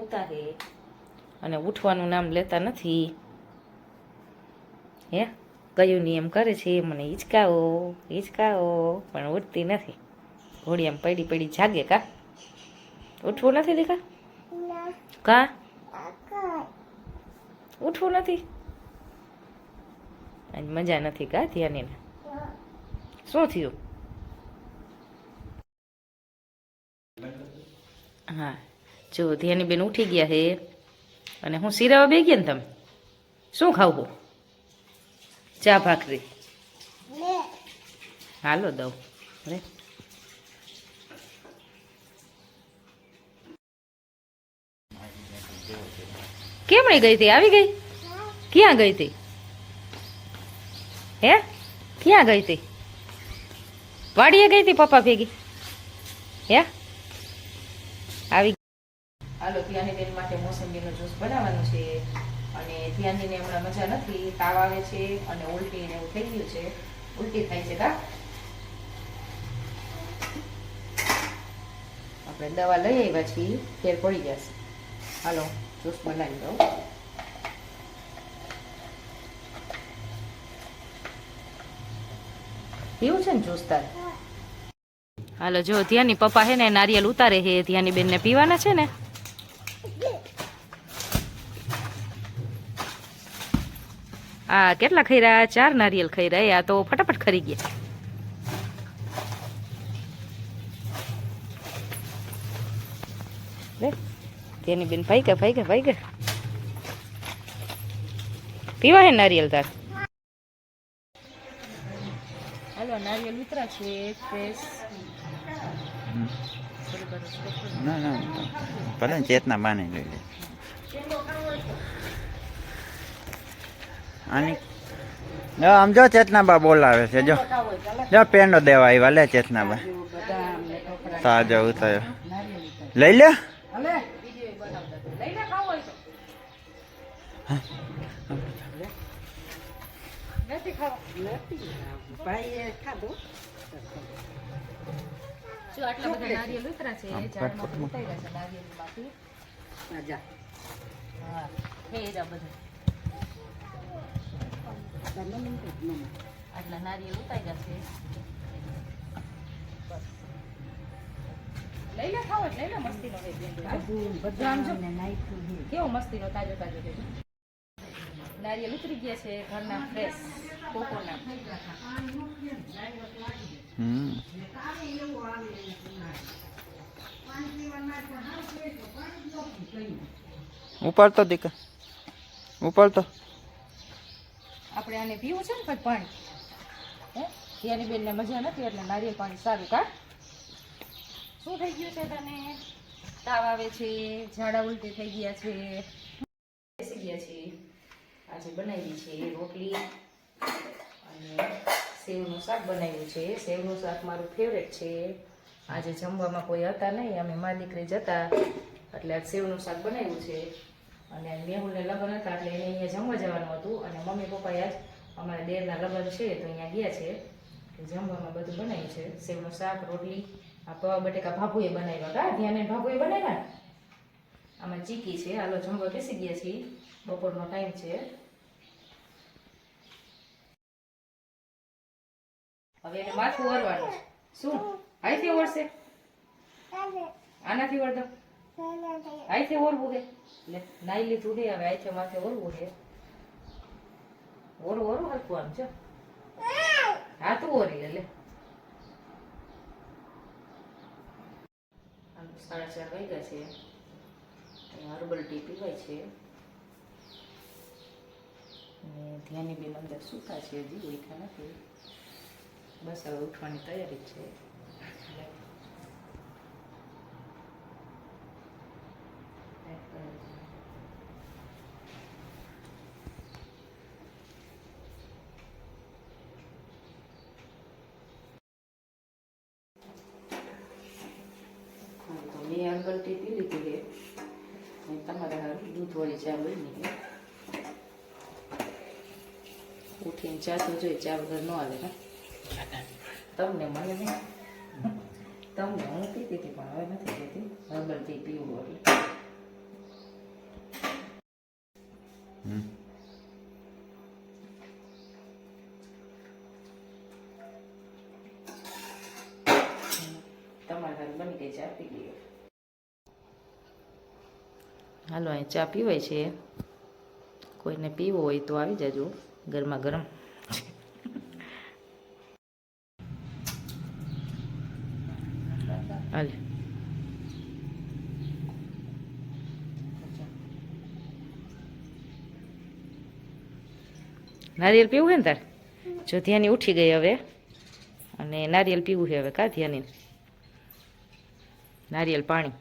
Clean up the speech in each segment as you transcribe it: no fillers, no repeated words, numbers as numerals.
સૂતા હે અને ઉઠવાનું નામ લેતા નથી. હે કયું નિયમ કરે છે, મને હિંચકાવો હિંચકાવો, પણ ઉઠતી નથી. ઘોડિયામાં પડી પડી જાગે. કા ઉઠવું નથી દીકા? કા ઉઠવું નથી? આજ મજા નથી કા ધ્યાની? શું થયું? હા જો ધ્યાની બેન ઉઠી ગયા હે અને હું સિરાવા બે ગયા ને. તમે શું ખાવું? ચા ભાખરી હાલો દઉં. રે કેમણી ગઈ હતી? આવી ગઈ? ક્યાં ગઈ હતી? હે ક્યાં ગઈ હતી? વાડીએ ગઈ હતી પપ્પા ભેગી? હે આવી? હાલો ધ્યાની બેન માટે મોસંબીનો જ્યુસ બનાવવાનું છે. અને ધ્યાનીને હમણાં મજા નથી, તાવ આવે છે અને ઉલટી ને એવું થઈ ગયું છે. ઉલટી થાય છે. કા આપણે દવા લઈ આવ્યા છીએ, ફેર પડી જશે. હાલો જ્યુસ બનાવી દઉં. પીવું છે ને જ્યુસ તારે? હાલો જો ધ્યાની પપ્પા હે ને નારિયેલ ઉતારે હે, ધ્યાની બેન ને પીવાના છે ને. આ કેટલા ખાઈ રહ્યા? 4 નારિયેલ ખાઈ રહ્યા. આ તો ફટાફટ ખરી ગયા. ધ્યાની બેન ભાઈ ગયા. પીવા હે નારિયેલ તાર? હાલો નારિયેલ ઉતરા છે ફ્રેશ. ના ભલે ચેતના બાને લઈ લે. આની આમ જો ચેતનાબા બોલાવે છે. જો પેંડો દેવા આવ્યા. લે ચેતનાબા તાજો ઉતાર્યો. લઈ લે. જો આટલા બધા નારિયેલ ઉતરા છે, ઝાડમાં ઉતાર્યા છે નારિયેલમાંથી. આજા હા ફેરા બધા આટલા નારિયેલ ઉતાર્યા છે. લઈ લે ખાવ લઈ લે. મસ્તીનો બધું આમ જો કેવો મસ્તીનો તાજો તાજો નારિયેલ ઉતરી ગયા છે ઘરના ફ્રેશ કોકોના. ઉપાડતો દીકા ઉપાડતો. આપણે આને પીવું છે ને પછી પાણી. હે ધ્યાની બેન ને મજા નથી એટલે નારિયેળ પાણી સારું. કા શું થઈ ગયું છે તને? તાવ આવે છે, ઝાડા ઉલટી થઈ ગયા છે. બેસી ગયા છે. આજે બનાવી છે રોટલી અને સેવનું શાક બનાવ્યું છે. સેવનું શાક મારું ફેવરેટ છે. આજે જમવામાં કોઈ હતા નહીં, અમે મા દીકરી જતા એટલે આજ સેવનું શાક બનાવ્યું છે. અને મેહુલને લગ્ન હતા એટલે એને અહીંયા જમવા જવાનું હતું. અને મમ્મી પપ્પાએ આજ અમારા દેરના લગ્ન છે તો અહીંયા ગયા છે. જમવામાં બધું બનાવ્યું છે. સેવનું શાક, રોટલી, આ પૌવા બટેકા ભાભુએ બનાવ્યા. કા ધ્યાને ભાભુએ બનાવ્યા. આમાં ચીકી છે. હાલો જમવા બેસી ગયા છીએ. બપોરનો ટાઈમ છે. હવે એને માથું ઓરવાનું છે. શું આઈથી ઓરશે? આનાથી ઓરતો? આઈથી ઓરવું છે. લે નાઈ લીધું છે, હવે આઈથી માથે ઓરવું છે. ઓરું હરખું આમ છે. હા તું ઓરી લે. 4:30 વાગ્યા છે. હર્બલ ટી પીવાય છે. અને ધ્યાની બેન અંદર સૂતા છે, હજી ઉઠ્યા નથી. બસ હવે ઉઠવાની તૈયારી છે. મેં હર્બલ ટી પી લીધી છે. તમારે દૂધવાળી ચા બની. ઉઠીને ચા તો જોઈએ, ચા વગર ન આવે. ને તમને મને નહીં, તમને હું પીતી હતી પણ હવે નથી પીતી. હર્બલ ટી પીવું એટલે હમ. તમારે બની ગઈ ચા પી ગઈ. હાલો અહીં ચા પીવાય છે. કોઈને પીવો હોય તો આવી જાજો, ગરમા ગરમ. હાલે નારિયેલ પીવું છે ને તાર? જો ધ્યાની ઉઠી ગઈ હવે, અને નારિયેલ પીવું છે હવે. કા ધ્યાની? નારિયેલ પાણી.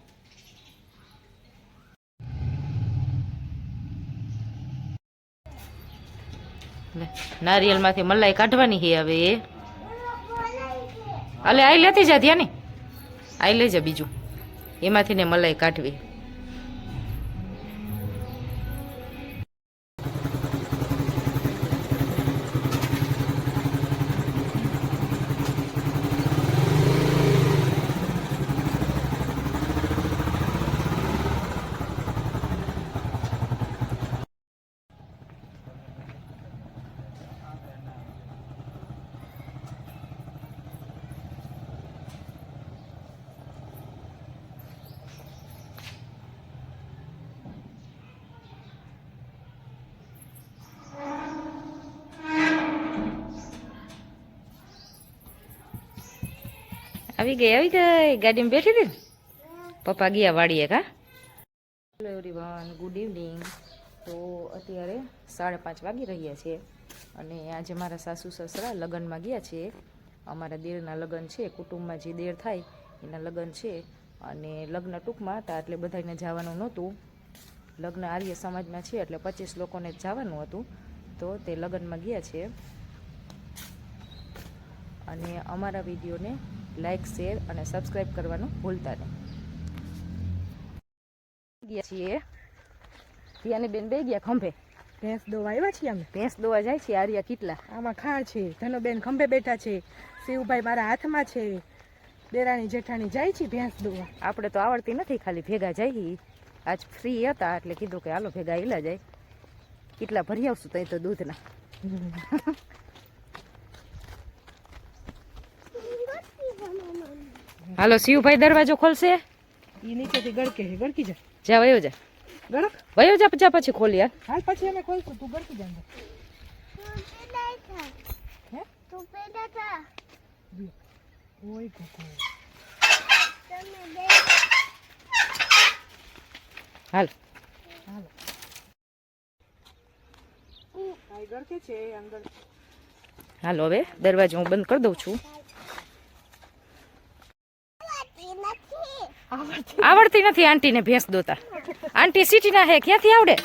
નારિયેલમાંથી મલાઈ કાઢવાની છે હવે. અલે આઈ લેતી જા ધ્યાની, આઈ લેજે બીજું, એમાંથી ને મલાઈ કાઢવી. આવી ગઈ ગાડીમાં બેઠી હતી ને? પપ્પા ગયા વાડીએ. કા? Hello everyone, good evening. તો અત્યારે 5:30 વાગી રહ્યા છે, અને આજે મારા સાસુ સસરા લગ્નમાં ગયા છે. અમારા દેરના લગ્ન છે, કુટુંબમાં જે દેર થાય એના લગ્ન છે, અને લગ્ન ટૂંકમાં હતા એટલે બધાને જવાનું નહોતું. લગ્ન આર્ય સમાજમાં છે એટલે 25 લોકોને જ જવાનું હતું, તો તે લગ્નમાં ગયા છે. અને અમારા વિડીયોને લાઈક, શેર અને સબસ્ક્રાઈબ કરવાનું ભૂલતા નહીં. ગયા છીએ ત્યાંની બેન બે ગયા ખંભે. ભેંસ દોવા આવ્યા છીએ અમે. ભેંસ દોવા જાય છે. આર્યા કેટલા આમાં ખાણ છે. ધનુબેન ખંભે બેઠા છે, શિવભાઈ મારા હાથમાં છે, દેરાણી જેઠાણી જાય છે ભેંસ દોવા. આપણે તો આવડતી નથી, ખાલી ભેગા જઈએ. આજ ફ્રી હતા એટલે કીધું કે હાલો ભેગા હિલા જાય. કેટલા ભરી આવશું તઈ તો દૂધના. હાલો શિવભાઈ દરવાજો ખોલશે. ઈ નીચેથી ગળકે છે, ગળકી જા. જા વયો જા, ગળક વયો જા, જા પછી ખોલી યાર. હાલ પછી અમે ખોલશું, તું ગળકી જા અંદર. હે તું પેદા થા. ઓય કોકો હાલ હાલો. આ ગળકે છે અંદર. હાલો હવે દરવાજો હું બંધ કરી દઉં છું. આવડતી નથી આંટીને ભેંસ દોતા. આંટી સિટીના હે, ક્યાંથી આવડે?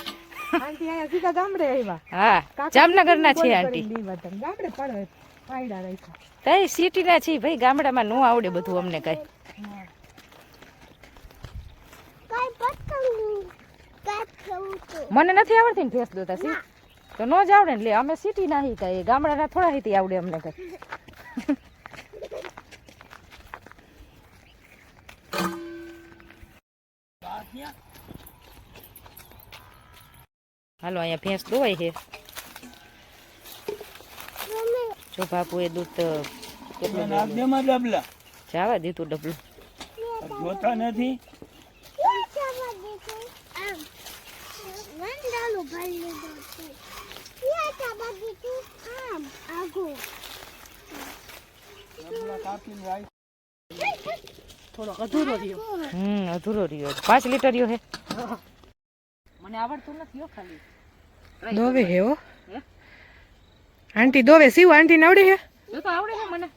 આંટી આયા સીધા ગામડે આવ્યા. હા, જામનગરના છે આંટી. ગામડે પડે પાયડા રાખ્યા. તઈ સિટીના છે ભાઈ, ગામડામાં નો આવડે બધું અમને કઈ. કઈ પતંગ કાપ ખાવું તો. મને નથી આવડતી ને ભેંસ દોતા સી તો નો જ આવડે ને. લે અમે સિટીના હી કઈ, ગામડાના થોડા હીતી આવડે અમને કઈ. હાલો અહીંયા ભેંસ દોવાય છે. જો બાપુ એ દૂધ કેટલું જવા દીધું ડબલું. જોતા નથી. આમ વંડાલો ભરી લીધો છે. યા ચાબા દીધું આમ આગો. થોડો અધૂરો રહ્યો. અધૂરો રહ્યો. 5 લીટર રહ્યો હે. મને આવડતું નથી હો ખાલી. દોવે હે હો આંટી દોવે. શિવ આંટી ને આવડે હે? જો તો આવડે છે મને.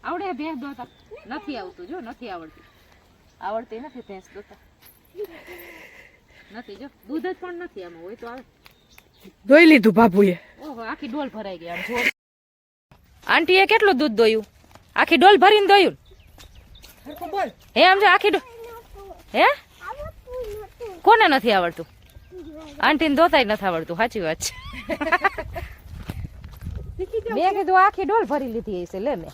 આવડે છે ભેંસ દોતા. નથી આવતું, જો નથી આવડતું. આવડતી નથી ભેંસ દોતા. નથી, જો દૂધ જ પણ નથી આમાં. હોય તો આવે. દોઈ લીધું બાબુએ. ઓહો, આખી ડોલ ભરાઈ ગઈ આમ જો. આંટીએ કેટલું દૂધ દોયું? આખી ડોલ ભરીને દોયું. બોલ. હે આમ જો આખી ડોલ. હે કોને નથી આવડતું? આંટીને દોતાય નથી આવડતું. સાચી વાત છે. મેં કીધું આખી ડોલ ભરી લીધી હશે. લે મેં.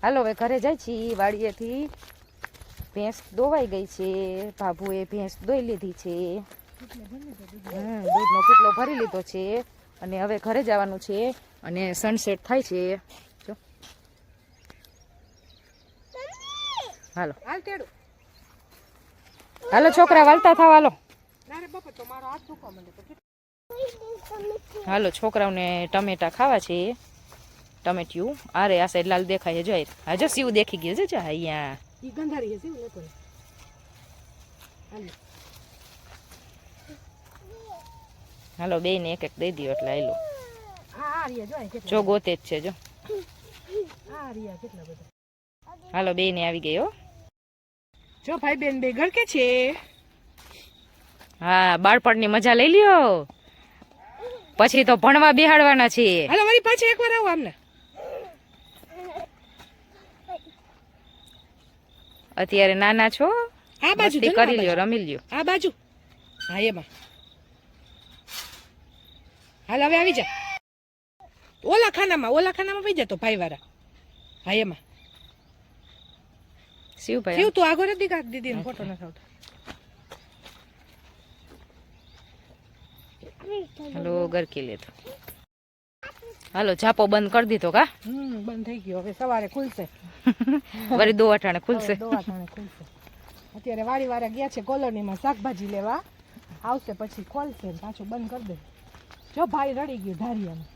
હાલો હવે ઘરે જાય છીએ વાડીએથી. ભેંસ દોવાઈ ગઈ છે. બાબુએ ભેંસ દોઈ લીધી છે. દૂધનો કેટલો ભરી લીધો છે અને હવે ઘરે જવાનું છે અને સનસેટ થાય છે જો હાલો હાલ તેડું હાલો છોકરા વાલતા થાવ હાલો ના રે બાપા તો મારો હાથ દુખવા માંડે તો હાલો છોકરાઓને ટમેટા ખાવા છે ટમેટિયું અરે આ સાઈડ લાલ દેખાય છે જોઈ હા જો સીવ દેખી ગયું છે જો અહીંયા ઈ ગંધારી છે સીવું લેતો હાલ હાલો બે ને એક દઈ દો એટલે આયલો આ રિયા જો અહીં કેટલા જો ગોતે જ છે જો આ રિયા કેટલા બધા હાલો બે ને આવી ગઈ હો જો ભાઈ બેન બે ગળકે છે હા બાળપણની મજા લઈ લ્યો પછી તો ભણવા બેહાડવાના છે હાલો મારી પાછે એકવાર આવો આમને અત્યારે નાના છો આ બાજુ મસ્તી જો ને, આ કરી લ્યો બાજુ. રમી લ્યો આ બાજુ હા એમાં હાલ હવે આવી જા ઓલા ખાનામાં વહી જતો ભાઈ વાળા હા એમાં શિવભાઈ કેવું તું આગળ નથી કાઢ દીદી ફોટો નથી આવતો હાલો ગરકી લેતો હાલો ઝાપો બંધ કરી દીધો કા બંધ થઈ ગયો હવે સવારે ખુલશે વળી દો અઠાણે ખુલશે દવાખાને ખુલશે અત્યારે વાડી વાળા ગયા છે કોલોનીમાં શાકભાજી લેવા આવશે પછી ખોલશે ને પાછું બંધ કરી દે જો ભાઈ રડી ગયું ધારિયામાં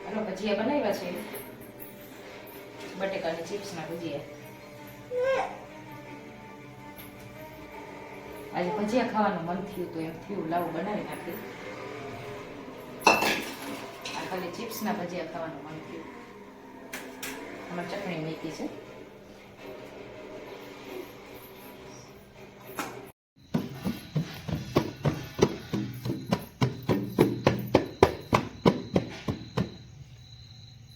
હાલો ભજીયા બનાવ્યા છે બટેકાની ચિપ્સના ભજીયા આજે ભજીયા ખાવાનું મન થયું તો એમ થયું લાવો બનાવી નાખી આ ખાલી ચિપ્સના ભજીયા ખાવાનું મન થયું આમાં ચટણી મૂકી છે